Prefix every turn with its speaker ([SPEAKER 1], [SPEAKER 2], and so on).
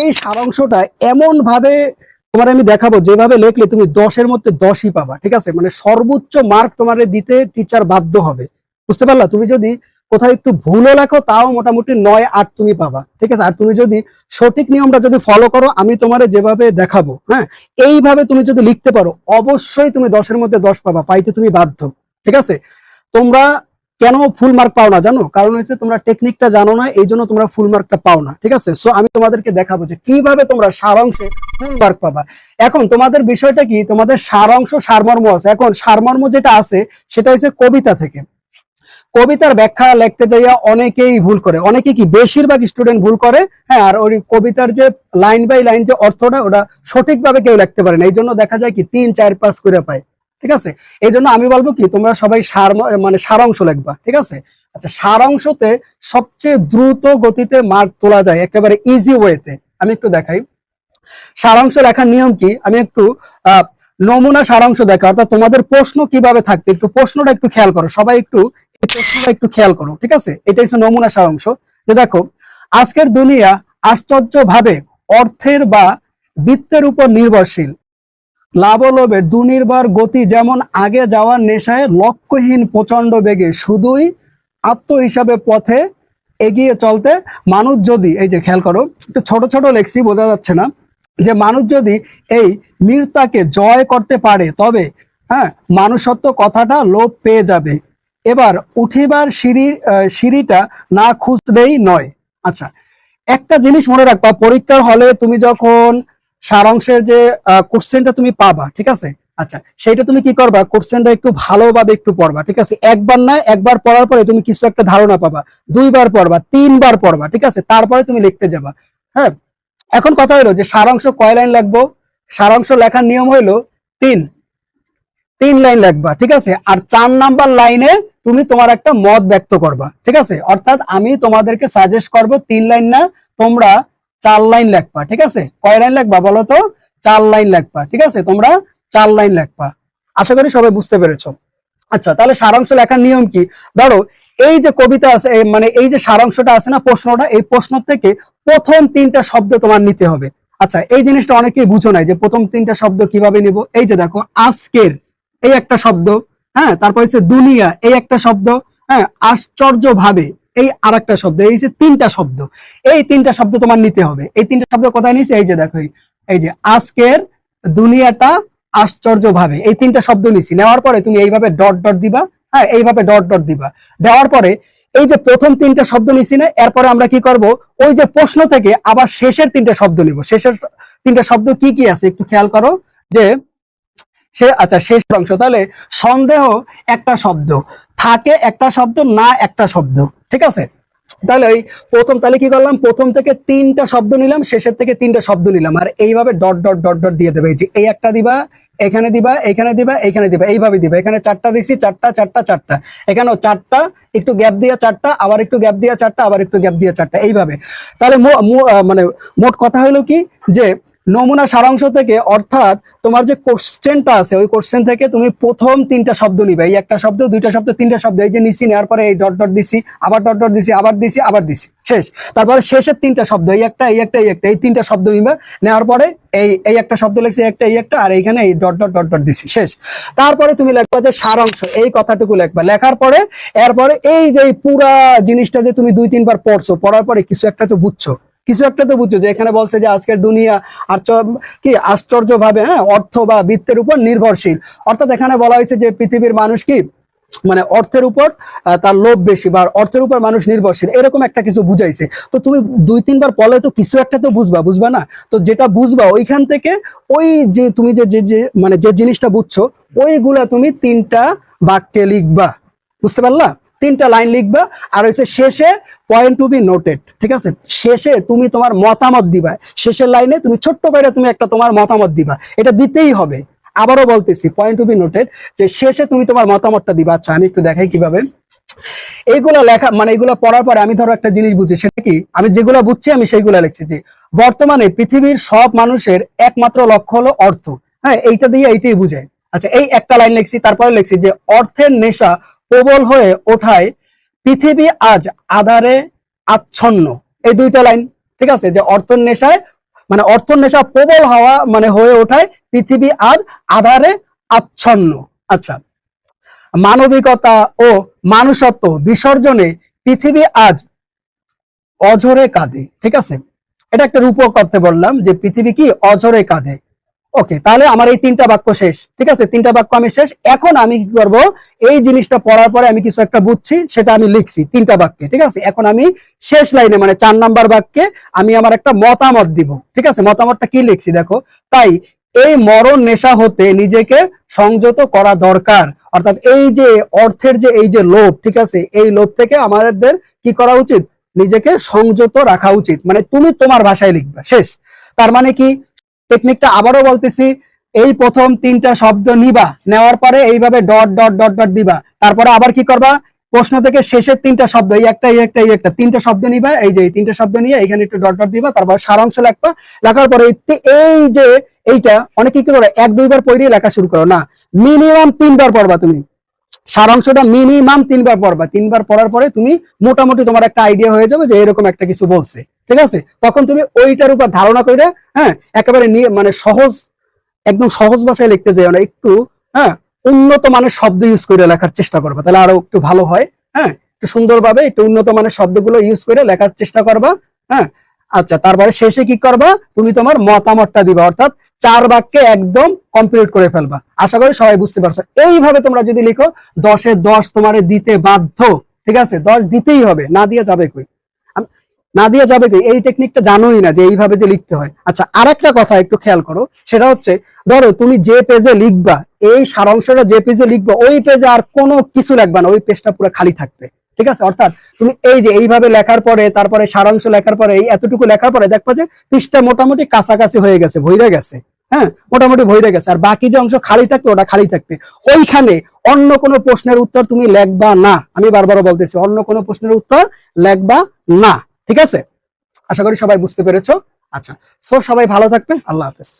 [SPEAKER 1] এই সারাংশটা এমন ভাবে তোমার আমি দেখাবো যেভাবে লেখলে তুমি 10-এর মধ্যে 10ই পাবা, ঠিক আছে? মানে সর্বোচ্চ মার্ক তোমার দিতে টিচার বাধ্য হবে, বুঝতে পারলা? তুমি যদি কোথাও একটু ভুলও লেখো তাও মোটামুটি 9-8 তুমি পাবা, ঠিক আছে? আর তুমি যদি সঠিক নিয়মটা যদি ফলো করো, আমি তোমার যেভাবে দেখাবো, হ্যাঁ, এইভাবে তুমি যদি লিখতে পারো, অবশ্যই তুমি 10-এর মধ্যে 10 পাবা, পাইতে তুমি বাধ্য, ঠিক আছে? তোমরা কেন ফুল মার্ক পাও না জানো? কারণ হচ্ছে তোমরা টেকনিকটা জানো না, এই জন্য তোমরা ফুল মার্কটা পাও না, ঠিক আছে? সো আমি তোমাদেরকে দেখাবো যে কিভাবে তোমরা সারাংশে ফুল মার্ক পাবা। এখন তোমাদের বিষয়টা কি, তোমাদের সারাংশ সারমর্ম আছে। এখন সারমর্ম যেটা আছে সেটা হচ্ছে কবিতা থেকে। কবিতার ব্যাখ্যা লিখতে যাইয়া অনেকেই ভুল করে, অনেকে কি বেশিরভাগ স্টুডেন্ট ভুল করে, হ্যাঁ। আর ওই কবিতার যে লাইন বাই লাইন যে অর্থটা, ওটা সঠিকভাবে কেউ লিখতে পারে না, এই জন্য দেখা যায় কি 3-4-5 করে পায়, ঠিক আছে? এই জন্য আমি বলবো কি, তোমরা সবাই মানে সারাংশ লিখবা, ঠিক আছে? আচ্ছা, সারাংশতে সবচেয়ে দ্রুত গতিতে মার্ক তোলা যায় একেবারে ইজি ওয়েতে। আমি একটু দেখাই সারাংশ লেখার নিয়ম কি। আমি একটু নমুনা সারাংশ দেখা, অর্থাৎ তোমাদের প্রশ্ন কিভাবে থাকবে, একটু প্রশ্নটা একটু খেয়াল করো সবাই, একটু এই প্রশ্নটা একটু খেয়াল করো, ঠিক আছে? এটা হচ্ছে নমুনা সারাংশ। যে দেখো, আজকের দুনিয়া আশ্চর্যভাবে অর্থের বা বৃত্তের উপর নির্ভরশীল। লাভ ও লোভের দুর্নির্বার গতি যেমন আগে যাওয়ার নেশায় লক্ষ্যহীন প্রচন্ড বেগে শুধুই আত্ম হিসাবে পথে এগিয়ে চলতে মানুষ যদি, এই যে খেয়াল করো, একটু ছোট ছোট লেখছি, বোঝা যাচ্ছে না, যে মানুষ যদি এই মৃতাকে জয় করতে পারে তবে, হ্যাঁ, মানুষত্ব কথাটা লোপ পেয়ে যাবে। এবার উঠিবার সিঁড়িটা না খুঁজলেই নয়। আচ্ছা, একটা জিনিস মনে রাখবা, পরীক্ষার হলে তুমি যখন সারাংশের যে কোশ্চেনটা তুমি পাবা, ঠিক আছে? আচ্ছা, সেইটা তুমি কি করবা, কোশ্চেনটা একটু ভালোভাবে একটু পড়বা, ঠিক আছে? একবার না, একবার পড়ার পরে তুমি কিছু একটা ধারণা পাবা, 2বার পড়বা, 3বার পড়বা, ঠিক আছে? তারপরে তুমি লিখতে যাবা, হ্যাঁ। এখন কথা হলো যে সারাংশ কয় লাইন লিখবো। সারাংশ লেখার নিয়ম হইলো 3 লাইন লিখবা, ঠিক আছে? আর 4 নাম্বার লাইনে তুমি তোমার একটা মত ব্যক্ত করবা, ঠিক আছে? অর্থাৎ আমি তোমাদেরকে সাজেস্ট করব 3 লাইন না, তোমরা 4 লাইন লিখবা, ঠিক আছে? কয় লাইন লিখবা বলো তো? 4 লাইন লিখবা, ঠিক আছে? তোমরা 4 লাইন লিখবা। আশা করি সবাই বুঝতে পেরেছো। আচ্ছা, তাহলে সারাংশ লেখার নিয়ম কি? ধরো, এই যে কবিতা আছে, মানে এই যে সারাংশটা আছে না, প্রশ্নটা, এই প্রশ্ন থেকে প্রথম 3টা শব্দ তোমার নিতে হবে। আচ্ছা, এই জিনিসটা অনেকেই বুঝো নাই যে প্রথম 3টা শব্দ কিভাবে নিব। এই যে দেখো, আজকের এই একটা শব্দ, হ্যাঁ, তারপর হচ্ছে দুনিয়া এই একটা শব্দ, হ্যাঁ, আশ্চর্য ভাবে এই আর একটা শব্দ, এই যে 3টা শব্দ, এই 3টা শব্দ তোমার নিতে হবে। এই 3টা শব্দ কোথায় নিছে? এই যে দেখো, এই যে আজকের, দুনিয়াটা, আশ্চর্য ভাবে, এই 3টা শব্দ নিছি। নেওয়ার পরে তুমি এইভাবে ডট ডট দিবা, হ্যাঁ, এইভাবে ডট ডট দিবা। দেওয়ার পরে এই যে প্রথম 3টা শব্দ নিছি না, এরপরে আমরা কি করব, ওই যে প্রশ্ন থেকে আবার শেষের 3টা শব্দ নিব। শেষের 3টা শব্দ কি কি আছে একটু খেয়াল করো। যে আচ্ছা, শেষ অংশ, তাহলে সন্দেহ একটা শব্দ, থাকে একটা শব্দ, না একটা শব্দ, ঠিক আছে? তাহলে এই প্রথম, তাহলে কি করলাম, প্রথম থেকে 3টা শব্দ নিলাম, শেষের থেকে 3টা শব্দ নিলাম, আর এইভাবে ডট ডট ডট ডট দিয়ে দেবে। এই যে এই একটা দিবা, এখানে দিবা, এখানে দিবা, এখানে দিবা, এইভাবে দিবা। এখানে 4টা দিছি, 4টা 4টা 4টা, এখানেও 4টা, একটু গ্যাপ দিয়ে 4টা, আবার একটু গ্যাপ দিয়ে 4টা, আবার একটু গ্যাপ দিয়ে 4টা, এইভাবে। তাহলে মানে মোট কথা হলো কি, যে নমুনা সারাংশ থেকে, অর্থাৎ তোমার যে কোশ্চেনটা আছে, ওই কোশ্চেন থেকে তুমি প্রথম 3টা শব্দ নিবে, এই একটা শব্দ, 2টা শব্দ, 3টা শব্দ, এই যে নিছি, নেওয়ার পরে এই ডট ডট দিছি, আবার ডট ডট দিছি, আবার দিছি, আবার দিছি, শেষ। তারপরে শেষের 3টা শব্দ, এই একটা, এই একটা, এই একটা, এই 3টা শব্দ নিবে। নেওয়ার পরে এই একটা শব্দ লিখছি, একটা, এই একটা, আর এইখানে এই ডট ডট ডট ডট দিছি, শেষ। তারপরে তুমি লিখবা যে সারাংশ, এই কথাটুকু লিখবা। লেখার পরে এরপরে এই যে পুরা জিনিসটা যে তুমি 2-3 বার পড়ছো, পড়ার পরে কিছু একটা তো বুঝছো, কিছু একটা তো বুঝছো, যে এখানে বলছে যে আজকের দুনিয়া আর কি আশ্চর্য ভাবে, হ্যাঁ, অর্থ বা বৃত্তের উপর নির্ভরশীল। অর্থাৎ এখানে বলা হয়েছে যে পৃথিবীর মানুষ কি, মানে অর্থের উপর তার লোভ বেশি, বা অর্থের উপর মানুষ নির্ভরশীল, এরকম একটা কিছু বুঝাইছে। তো তুমি 2-3 বার পড়লে তো কিছু একটা তো বুঝবা না? তো যেটা বুঝবা ওইখান থেকে, ওই যে তুমি যে মানে যে জিনিসটা বুঝছো, ওইগুলা তুমি 3টা বাক্যে লিখবা, বুঝতে পারলা? 3টা লাইন লিখবা। আর হচ্ছে শেষে পয়েন্ট টু বি নোটেড, ঠিক আছে? শেষে তুমি তোমার মতামত দিবা, শেষের লাইনে তুমি ছোট্ট করে তুমি একটা তোমার মতামত দিবা, এটা দিতেই হবে। আবারও বলতেছি, পয়েন্ট টু বি নোটেড, যে শেষে তুমি তোমার মতামতটা দিবা। আচ্ছা, আমি একটু দেখাই কিভাবে। এইগুলা লেখা, মানে এইগুলা পড়ার পরে আমি ধরো একটা জিনিস বুঝি, সেটা কি, আমি যেগুলা বুঝছি আমি সেইগুলা লিখছি। যে বর্তমানে পৃথিবীর সব মানুষের একমাত্র লক্ষ্য হলো অর্থ, হ্যাঁ, এইটা দিয়ে এইটাই বুঝায়। আচ্ছা, এই একটা লাইন লিখছি। তারপরে লিখছি যে অর্থের নেশা প্রবল হয়ে ওঠায় পৃথিবী আজ আধারে আচ্ছন্ন, এই 2টা লাইন, ঠিক আছে, যে অর্থের নেশায় মানে অর্থের নেশা প্রবল হওয়া মানে হয়ে ওঠায় পৃথিবী আজ আধারে আচ্ছন্ন। আচ্ছা, মানবিকতা ও মানুষত্ব বিসর্জনে পৃথিবী আজ অঝরে কাঁদে। ঠিক আছে, এটা একটা রূপক করতে বললাম যে পৃথিবী কি অঝরে কাঁদে। ওকে, তাহলে আমার এই 3টা বাক্য শেষ। ঠিক আছে, 3টা বাক্য আমি শেষ। এখন আমি কি করব, এই জিনিসটা পড়ার পরে আমি কিছু একটা বুঝছি, সেটা আমি লিখছি 3টা বাক্যে। ঠিক আছে, এখন আমি শেষ লাইনে মানে 4 নাম্বার বাক্যে আমি আমার একটা মতামত দিব। ঠিক আছে, মতামতটা কি লিখছি দেখো। তাই এই মরণ নেশা হতে নিজেকে সংযত করা দরকার। অর্থাৎ এই যে অর্থের যে এই যে লোভ, ঠিক আছে, এই লোভ থেকে আমাদের কি করা উচিত, নিজেকে সংযত রাখা উচিত। মানে তুমি তোমার ভাষায় লিখবা, শেষ। তার মানে কি, টেকনিকটা আবারও বলতেছি, এই প্রথম 3টা শব্দ নিবা, নেওয়ার পরে এইভাবে ডট ডট ডট ডট দিবা, তারপরে আবার কি করবা, প্রশ্ন থেকে শেষের 3টা শব্দ, এই একটা এই একটা এই একটা 3টা শব্দ নিবা, এই যে এই 3টা শব্দ নিয়ে এখানে একটু ডট ডট দিবা, তারপর সারাংশ লেখবা। লেখার পরে এই যে এইটা অনেকে কি করে 1-2 বার পড়ে লেখা শুরু করো না, মিনিমাম 3 বার পড়বা তুমি। সারাংশটা মিনিমাম 3 বার পড়বা। 3 বার পড়ার পরে তুমি মোটামুটি তোমার একটা আইডিয়া হয়ে যাবে যে এরকম একটা কিছু বলছে। ঠিক আছে, তখন তুমি ওইটার উপর ধারণা করে, হ্যাঁ, একেবারে নিয়ে মানে সহজ, একদম সহজ ভাষায় লিখতে যাও না, একটু হ্যাঁ উন্নত মানের শব্দ ইউজ করে লেখার চেষ্টা করবা, তাহলে আরো একটু ভালো হয়। হ্যাঁ, একটু সুন্দরভাবে একটু উন্নত মানের শব্দগুলো ইউজ করে লেখার চেষ্টা করবা। হ্যাঁ, আচ্ছা, তারপরে শেষে কি করবা, তুমি তোমার মতামতটা দিবা, অর্থাৎ 4 বাক্যে একদম কমপ্লিট করে ফেলবা। আশা করি সবাই বুঝতে পারছো। এইভাবে তোমরা যদি লিখো 10-এ 10 তোমারে দিতে বাধ্য। ঠিক আছে, 10 দিতেই হবে, না দিয়ে যাবে কই, না দিয়ে যাবে কি, এই টেকনিকটা জানোই না যে এইভাবে যে লিখতে হয়। আচ্ছা, আরেকটা কথা একটু খেয়াল করো, সেটা হচ্ছে ধরো তুমি যে পেজে লিখবা, এই সারাংশটা যে পেজে লিখবা, ওই পেজে আর কোনো কিছু লিখবা না, ওই পেজটা পুরো খালি থাকবে। ঠিক আছে, অর্থাৎ তুমি এই যে এইভাবে লেখার পরে, তারপরে সারাংশ লেখার পরে, এই এতটুকু লেখার পরে দেখবা যে পৃষ্ঠা মোটামুটি কাছাকাছি হয়ে গেছে, ভইরা গেছে। হ্যাঁ, মোটামুটি ভইরা গেছে, আর বাকি যে অংশ খালি থাকবে ওটা খালি থাকবে। ওইখানে অন্য কোনো প্রশ্নের উত্তর তুমি লিখবা না। আমি বারবার বলতেছি, অন্য কোনো প্রশ্নের উত্তর লিখবা না। ঠিক আছে, আশা করি সবাই বুঝতে পেরেছো। আচ্ছা, সো সবাই ভালো থাকবে, আল্লাহ হাফেজ।